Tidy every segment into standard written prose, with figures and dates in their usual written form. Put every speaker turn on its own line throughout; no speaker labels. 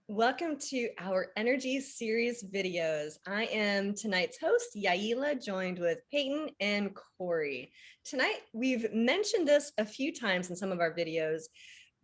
Welcome to our energy series videos. I am tonight's host, Yayla, joined with Peyton and Corey. Tonight, we've mentioned this a few times in some of our videos,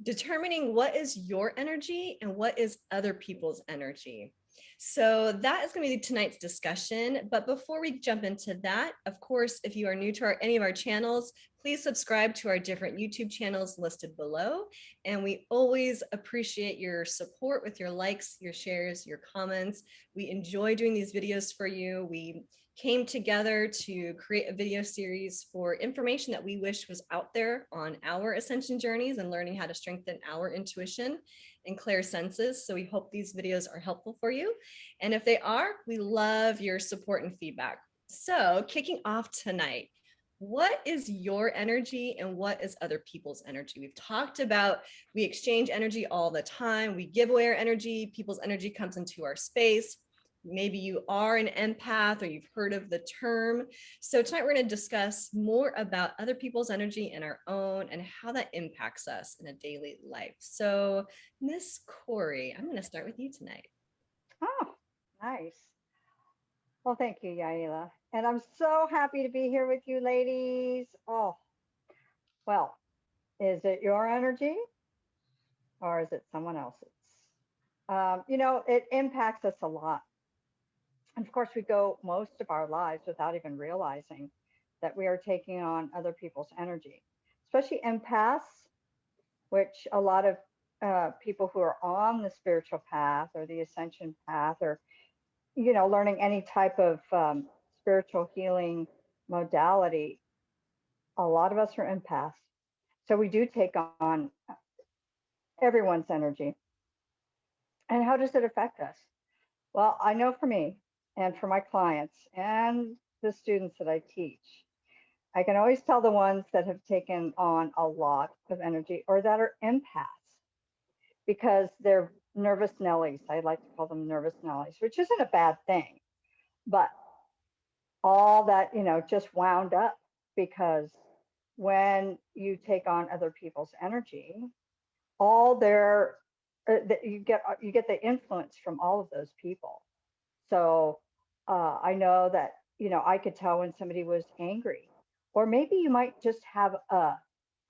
determining what is your energy and what is other people's energy. So that is going to be tonight's discussion. But before we jump into that, of course, if you are new to any of our channels, please subscribe to our different YouTube channels listed below. And we always appreciate your support with your likes, your shares, your comments. We enjoy doing these videos for you. We came together to create a video series for information that we wish was out there on our ascension journeys and learning how to strengthen our intuition and Clair senses. So we hope these videos are helpful for you. And if they are, we love your support and feedback. So kicking off tonight, what is your energy and what is other people's energy? We've talked about we exchange energy all the time. We give away our energy. People's energy comes into our space. Maybe you are an empath or you've heard of the term. So tonight we're going to discuss more about other people's energy and our own and how that impacts us in a daily life. So Miss Corey, I'm going to start with you tonight.
Oh, nice. Well, thank you, Yaila. And I'm so happy to be here with you, ladies. Oh, well, is it your energy or is it someone else's? It impacts us a lot. And of course, we go most of our lives without even realizing that we are taking on other people's energy, especially empaths, which a lot of people who are on the spiritual path or the ascension path or learning any type of spiritual healing modality, a lot of us are empaths. So we do take on everyone's energy. And how does it affect us? Well, I know for me and for my clients and the students that I teach, I can always tell the ones that have taken on a lot of energy or that are empaths because they're nervous Nellies. I like to call them nervous Nellies, which isn't a bad thing. But all that, just wound up because when you take on other people's energy, all their you get the influence from all of those people. So I know that I could tell when somebody was angry, or maybe you might just have a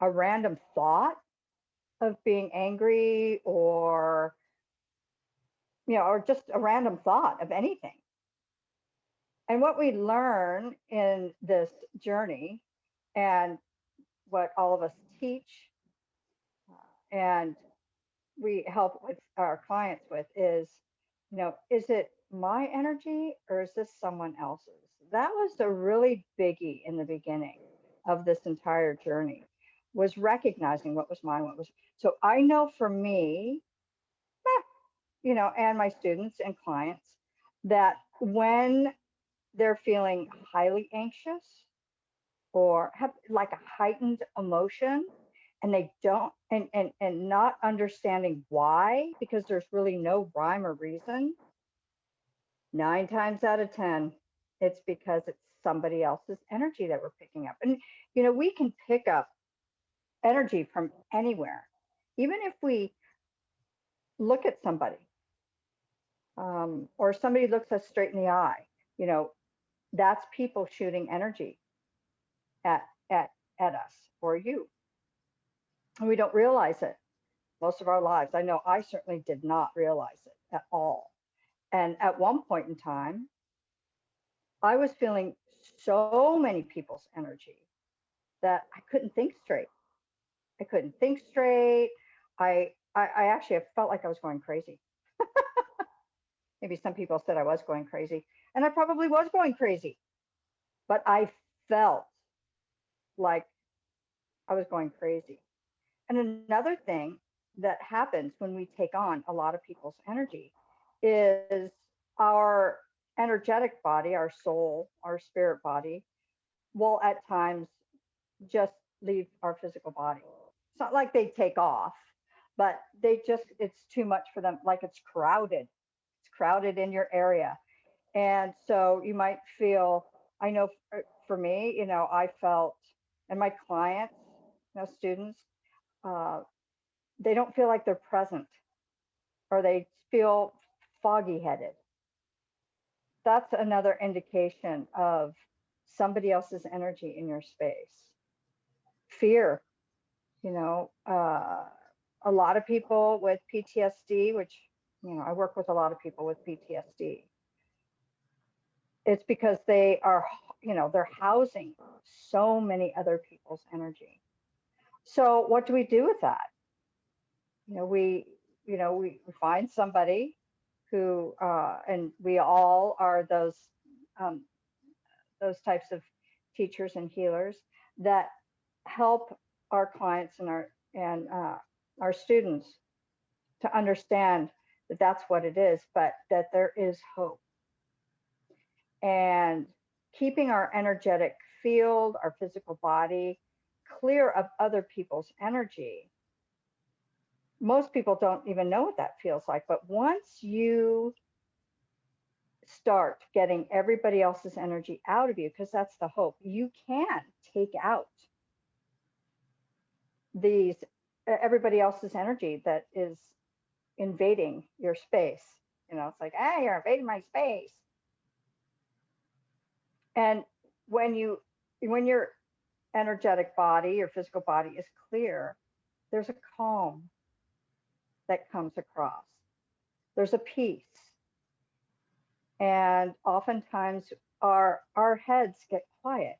random thought of being angry, or just a random thought of anything. And what we learn in this journey and what all of us teach and we help with our clients with is it my energy or is this someone else's? That was a really biggie in the beginning of this entire journey, was recognizing what was mine, what was. So I know for me, and my students and clients, that when they're feeling highly anxious or have like a heightened emotion and they don't and not understanding why, because there's really no rhyme or reason, 9 times out of 10 it's because it's somebody else's energy that we're picking up. And we can pick up energy from anywhere, even if we look at somebody, or somebody looks us straight in the eye. That's people shooting energy at at at us or you, and we don't realize it most of our lives. I know I certainly did not realize it at all. And at one point in time, I was feeling so many people's energy that I couldn't think straight. I couldn't think straight. I actually felt like I was going crazy. Maybe some people said I was going crazy, and I probably was going crazy, but I felt like I was going crazy. And another thing that happens when we take on a lot of people's energy is our energetic body, our soul, our spirit body will at times just leave our physical body. It's not like they take off, but it's too much for them. Like it's crowded. It's crowded in your area. And so you might feel, I know for me, I felt, and my clients, students, uh, they don't feel like they're present or they feel foggy headed. That's another indication of somebody else's energy in your space. Fear, you know, a lot of people with PTSD, which, you know, I work with a lot of people with PTSD. It's because they are, you know, they're housing so many other people's energy. So what do we do with that? You know, we find somebody who, and we all are um, those types of teachers and healers that help our clients and our students to understand that that's what it is, but that there is hope. And keeping our energetic field, our physical body clear of other people's energy. Most people don't even know what that feels like, but once you start getting everybody else's energy out of you, because that's the hope, you can take out these everybody else's energy that is invading your space. You know, it's like, hey, you're invading my space. And when your energetic body, your physical body is clear, there's a calm that comes across. There's a peace. And oftentimes our heads get quiet.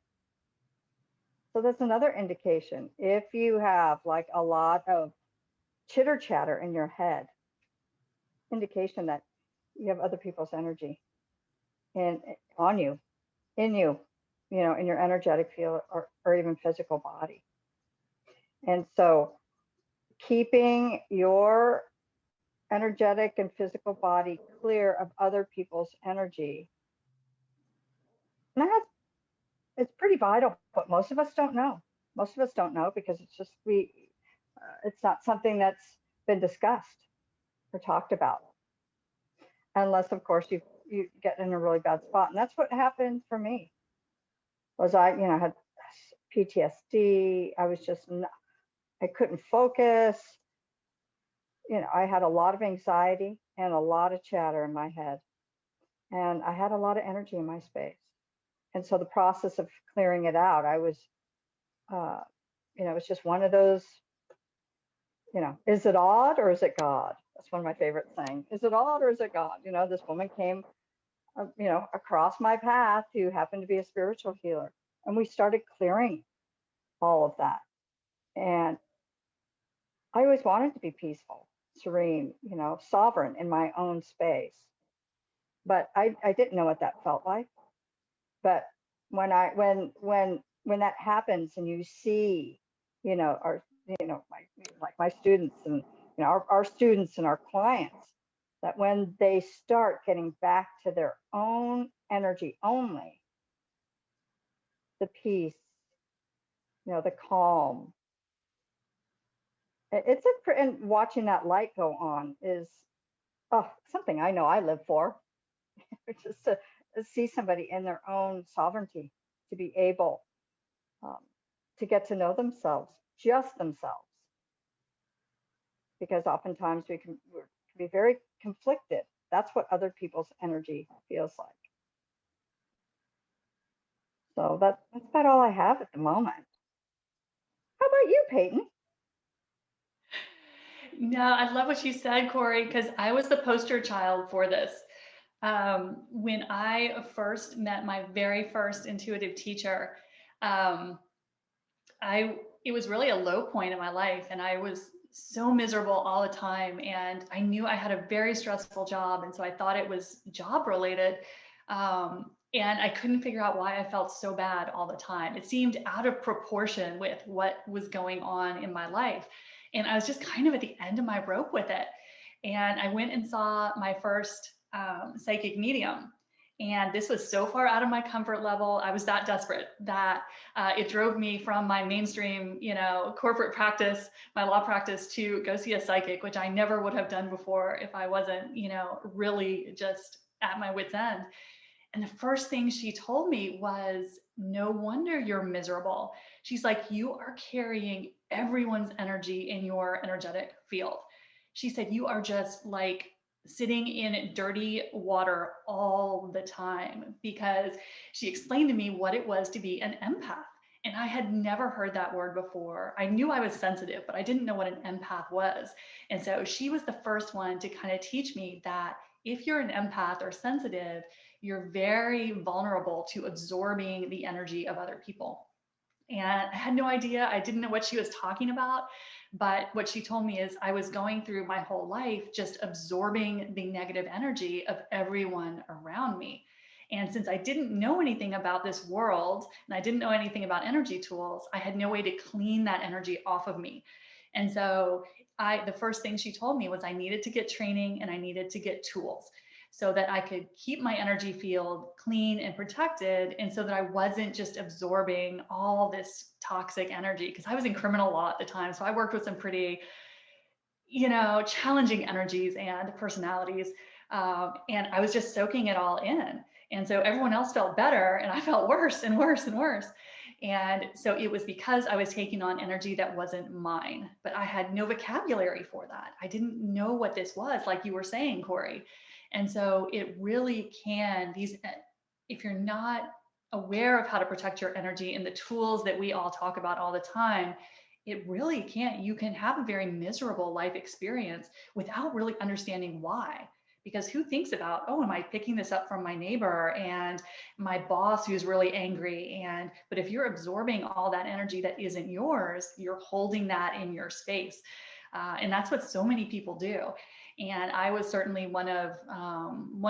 So that's another indication. If you have like a lot of chitter chatter in your head, indication that you have other people's energy on you, in you, you know, in your energetic field or even physical body. And so keeping your energetic and physical body clear of other people's energy, and it's pretty vital, but most of us don't know. Most of us don't know because it's just it's not something that's been discussed or talked about, unless of course you get in a really bad spot. And that's what happened for me. Was I, you know, had PTSD. I couldn't focus. You know, I had a lot of anxiety and a lot of chatter in my head, and I had a lot of energy in my space. And so the process of clearing it out, I was, you know, it's just one of those, you know, is it odd or is it God? That's one of my favorite things. Is it odd or is it God? You know, this woman came, you know, across my path who happened to be a spiritual healer, and we started clearing all of that. And I always wanted to be peaceful, serene, you know, sovereign in my own space. But I didn't know what that felt like. But when that happens and you see, you know, my students and, you know, our students and our clients, that when they start getting back to their own energy only, the peace, you know, the calm, and watching that light go on is something I know I live for. Just to see somebody in their own sovereignty, to be able um, to get to know themselves, just themselves, because oftentimes we can be very conflicted. That's what other people's energy feels like. So that's about all I have at the moment. How about you, Peyton?
No, I love what you said, Corey, because I was the poster child for this. When I first met my very first intuitive teacher, it was really a low point in my life, and I was so miserable all the time. And I knew I had a very stressful job, and so I thought it was job related. And I couldn't figure out why I felt so bad all the time. It seemed out of proportion with what was going on in my life. And I was just kind of at the end of my rope with it. And I went and saw my first psychic medium. And this was so far out of my comfort level. I was that desperate that it drove me from my mainstream, you know, corporate practice, my law practice, to go see a psychic, which I never would have done before if I wasn't, you know, really just at my wit's end. And the first thing she told me was, no wonder you're miserable. She's like, you are carrying everyone's energy in your energetic field. She said, you are just like sitting in dirty water all the time, because she explained to me what it was to be an empath. And I had never heard that word before. I knew I was sensitive, but I didn't know what an empath was. And so she was the first one to kind of teach me that if you're an empath or sensitive, you're very vulnerable to absorbing the energy of other people. And I had no idea. I didn't know what she was talking about. But what she told me is I was going through my whole life just absorbing the negative energy of everyone around me. And since I didn't know anything about this world and I didn't know anything about energy tools, I had no way to clean that energy off of me. And so the first thing she told me was I needed to get training and I needed to get tools so that I could keep my energy field clean and protected, and so that I wasn't just absorbing all this toxic energy, because I was in criminal law at the time. So I worked with some pretty, challenging energies and personalities. And I was just soaking it all in. And so everyone else felt better and I felt worse and worse and worse. And so it was because I was taking on energy that wasn't mine, but I had no vocabulary for that. I didn't know what this was, like you were saying, Corey. And so it really can, if you're not aware of how to protect your energy and the tools that we all talk about all the time, it really can't, you can have a very miserable life experience without really understanding why. Because who thinks about, oh, am I picking this up from my neighbor and my boss who's really angry? But if you're absorbing all that energy that isn't yours, you're holding that in your space. And that's what so many people do. And I was certainly one of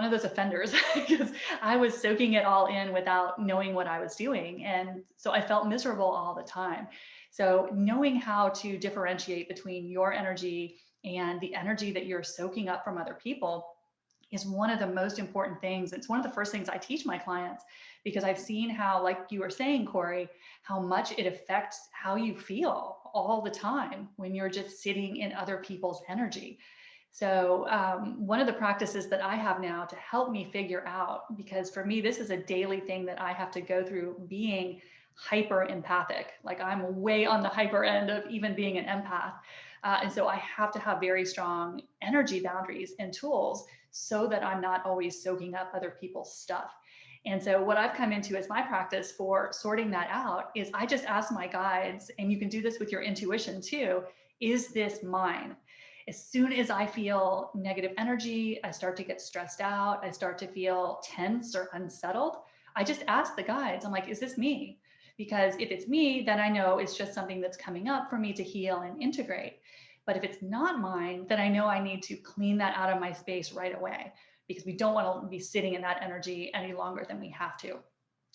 those offenders, because I was soaking it all in without knowing what I was doing. And so I felt miserable all the time. So knowing how to differentiate between your energy and the energy that you're soaking up from other people is one of the most important things. It's one of the first things I teach my clients, because I've seen how, like you were saying, Corey, how much it affects how you feel all the time when you're just sitting in other people's energy. So one of the practices that I have now to help me figure out, because for me, this is a daily thing that I have to go through, being hyper empathic. Like I'm way on the hyper end of even being an empath. And so I have to have very strong energy boundaries and tools so that I'm not always soaking up other people's stuff. And so what I've come into as my practice for sorting that out is I just ask my guides, and you can do this with your intuition too, is this mine? As soon as I feel negative energy, I start to get stressed out, I start to feel tense or unsettled, I just ask the guides, I'm like, is this me? Because if it's me, then I know it's just something that's coming up for me to heal and integrate. But if it's not mine, then I know I need to clean that out of my space right away, because we don't want to be sitting in that energy any longer than we have to.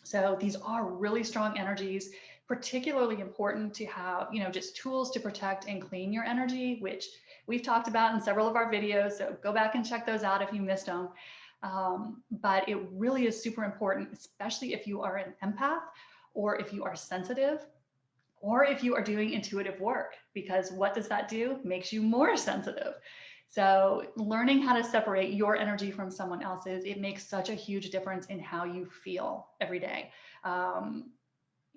So these are really strong energies, particularly important to have, just tools to protect and clean your energy, which we've talked about in several of our videos. So go back and check those out if you missed them. But it really is super important, especially if you are an empath, or if you are sensitive, or if you are doing intuitive work, because what does that do? Makes you more sensitive. So learning how to separate your energy from someone else's, it makes such a huge difference in how you feel every day.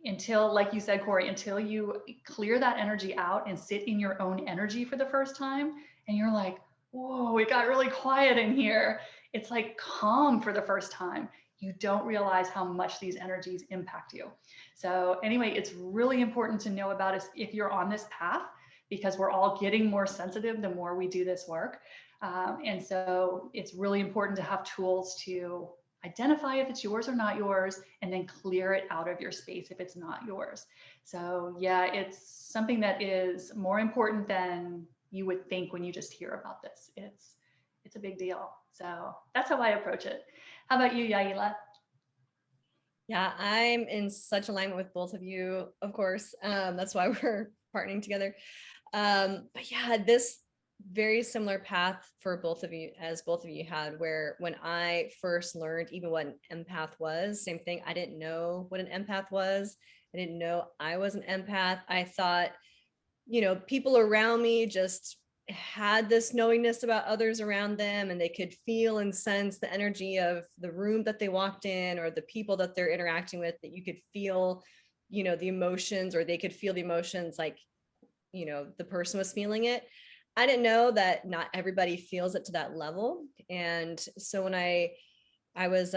Until, like you said, Corey, until you clear that energy out and sit in your own energy for the first time, and you're like, whoa, it got really quiet in here. It's like calm for the first time. You don't realize how much these energies impact you. So anyway, it's really important to know about it if you're on this path, because we're all getting more sensitive the more we do this work. And so it's really important to have tools to identify if it's yours or not yours, and then clear it out of your space if it's not yours. So yeah, it's something that is more important than you would think when you just hear about this. It's a big deal. So that's how I approach it. How about you, Yayla?
Yeah, I'm in such alignment with both of you, of course. That's why we're partnering together. But yeah, this very similar path for both of you, as both of you had, where when I first learned even what an empath was, same thing, I didn't know what an empath was. I didn't know I was an empath. I thought, people around me just had this knowingness about others around them, and they could feel and sense the energy of the room that they walked in, or the people that they're interacting with, that you could feel, the emotions, or they could feel the emotions like, the person was feeling it. I didn't know that not everybody feels it to that level. And so when I was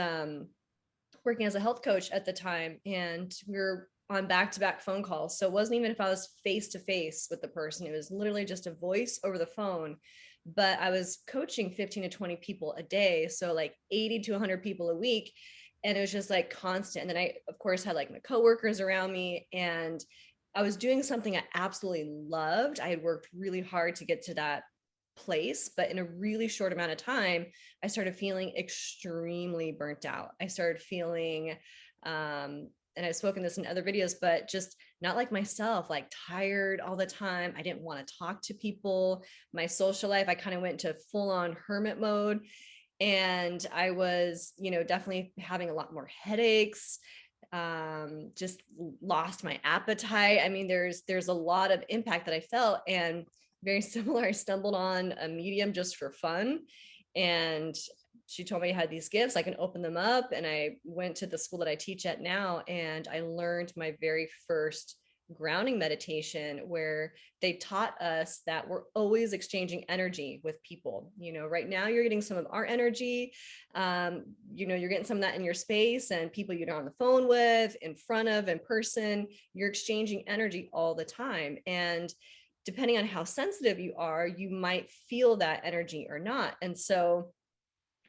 working as a health coach at the time, and we were on back-to-back phone calls. So it wasn't even if I was face to face with the person, it was literally just a voice over the phone. But I was coaching 15 to 20 people a day. So like 80 to 100 people a week. And it was just like constant. And then I, of course, had like my coworkers around me, and I was doing something I absolutely loved. I had worked really hard to get to that place, but in a really short amount of time, I started feeling extremely burnt out. I started feeling, and I've spoken this in other videos, but just not like myself, like tired all the time. I didn't want to talk to people. My social life, I kind of went to full on hermit mode. And I was, definitely having a lot more headaches, just lost my appetite. I mean, there's a lot of impact that I felt. And very similar, I stumbled on a medium just for fun, and she told me I had these gifts, I can open them up. And I went to the school that I teach at now, and I learned my very first grounding meditation, where they taught us that we're always exchanging energy with people. Right now you're getting some of our energy. You're getting some of that in your space, and people you're on the phone with, in front of, in person, you're exchanging energy all the time. And depending on how sensitive you are, you might feel that energy or not. And so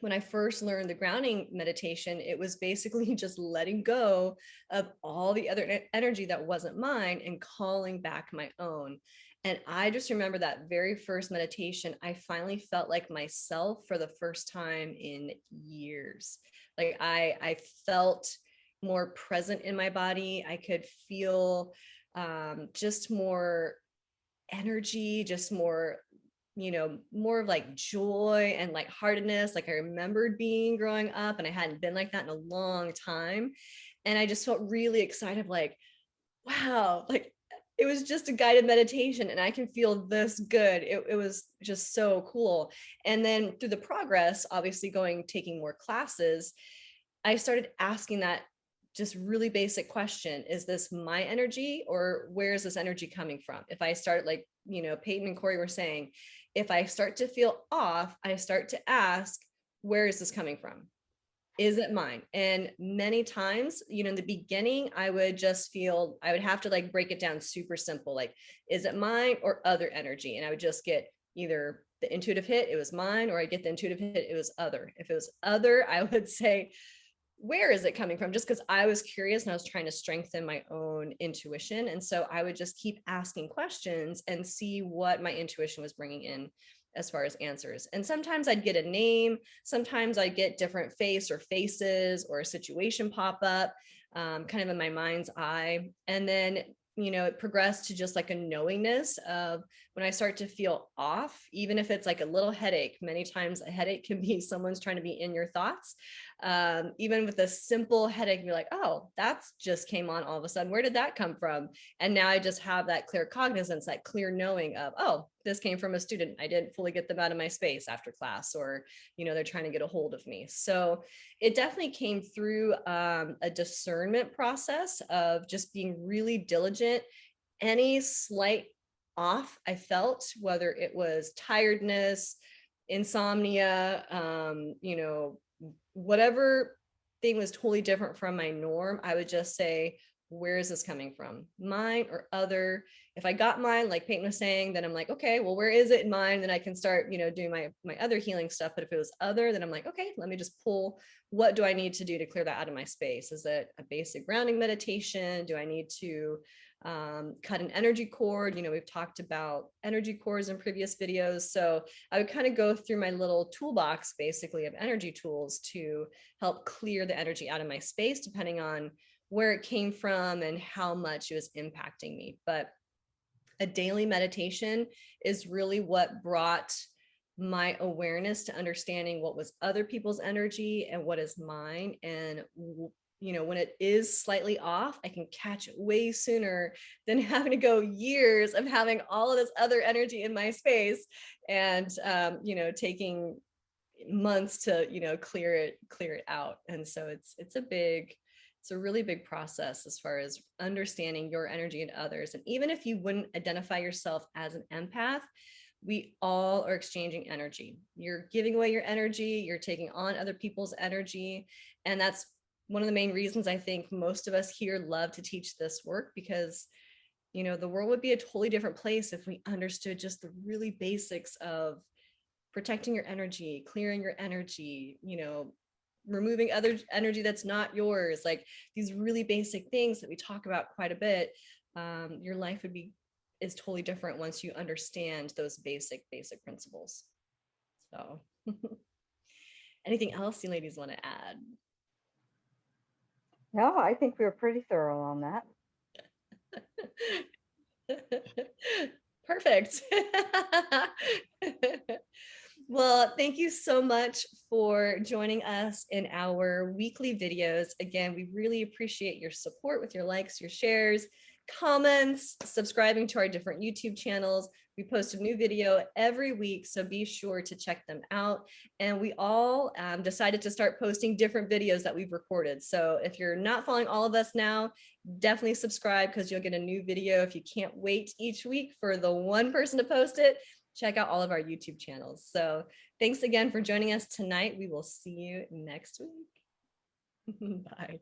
when I first learned the grounding meditation, it was basically just letting go of all the other energy that wasn't mine and calling back my own. And I just remember that very first meditation, I finally felt like myself for the first time in years. Like I felt more present in my body. I could feel just more energy, just more, more of like joy and lightheartedness, like I remembered being growing up, and I hadn't been like that in a long time. And I just felt really excited, like, wow, like it was just a guided meditation and I can feel this good. It was just so cool. And then through the progress, obviously taking more classes, I started asking that just really basic question: is this my energy, or where is this energy coming from? If I start, like, Peyton and Corey were saying, if I start to feel off, I start to ask, where is this coming from? Is it mine? And many times, in the beginning, I would have to like break it down super simple. Like, is it mine or other energy? And I would just get either the intuitive hit, it was mine, or I get the intuitive hit, it was other. If it was other, I would say, where is it coming from? Just because I was curious and I was trying to strengthen my own intuition. And so I would just keep asking questions and see what my intuition was bringing in as far as answers. And sometimes I'd get a name, sometimes I get different face or faces or a situation pop up, kind of in my mind's eye. And then, it progressed to just like a knowingness of when I start to feel off, even if it's like a little headache. Many times a headache can be someone's trying to be in your thoughts. Even with a simple headache, you're like, oh, that's just came on all of a sudden. Where did that come from? And now I just have that clear cognizance, that clear knowing of, oh, this came from a student. I didn't fully get them out of my space after class, or, they're trying to get a hold of me. So it definitely came through a discernment process of just being really diligent. Any slight off I felt, whether it was tiredness, insomnia, whatever thing was totally different from my norm, I would just say, where is this coming from? Mine or other? If I got mine, like Peyton was saying, then I'm like, okay, well, where is it in mine? Then I can start, doing my other healing stuff. But if it was other, then I'm like, okay, let me just pull, what do I need to do to clear that out of my space? Is it a basic grounding meditation? Do I need to cut an energy cord? We've talked about energy cords in previous videos. So I would kind of go through my little toolbox, basically, of energy tools to help clear the energy out of my space, depending on where it came from and how much it was impacting me. But a daily meditation is really what brought my awareness to understanding what was other people's energy and what is mine. And when it is slightly off, I can catch it way sooner than having to go years of having all of this other energy in my space and taking months to clear it out. And so it's a really big process as far as understanding your energy and others. And even if you wouldn't identify yourself as an empath, we all are exchanging energy. You're giving away your energy, you're taking on other people's energy. And that's one of the main reasons I think most of us here love to teach this work, because the world would be a totally different place if we understood just the really basics of protecting your energy, clearing your energy, removing other energy that's not yours, like these really basic things that we talk about quite a bit. Your life is totally different once you understand those basic principles. So anything else you ladies want to add?
No, I think we were pretty thorough on that.
Perfect. Well, thank you so much for joining us in our weekly videos. Again, we really appreciate your support with your likes, your shares, comments, subscribing to our different YouTube channels. We post a new video every week, so be sure to check them out. And we all decided to start posting different videos that we've recorded. So if you're not following all of us now, definitely subscribe, because you'll get a new video. If you can't wait each week for the one person to post it, check out all of our YouTube channels. So thanks again for joining us tonight. We will see you next week. Bye.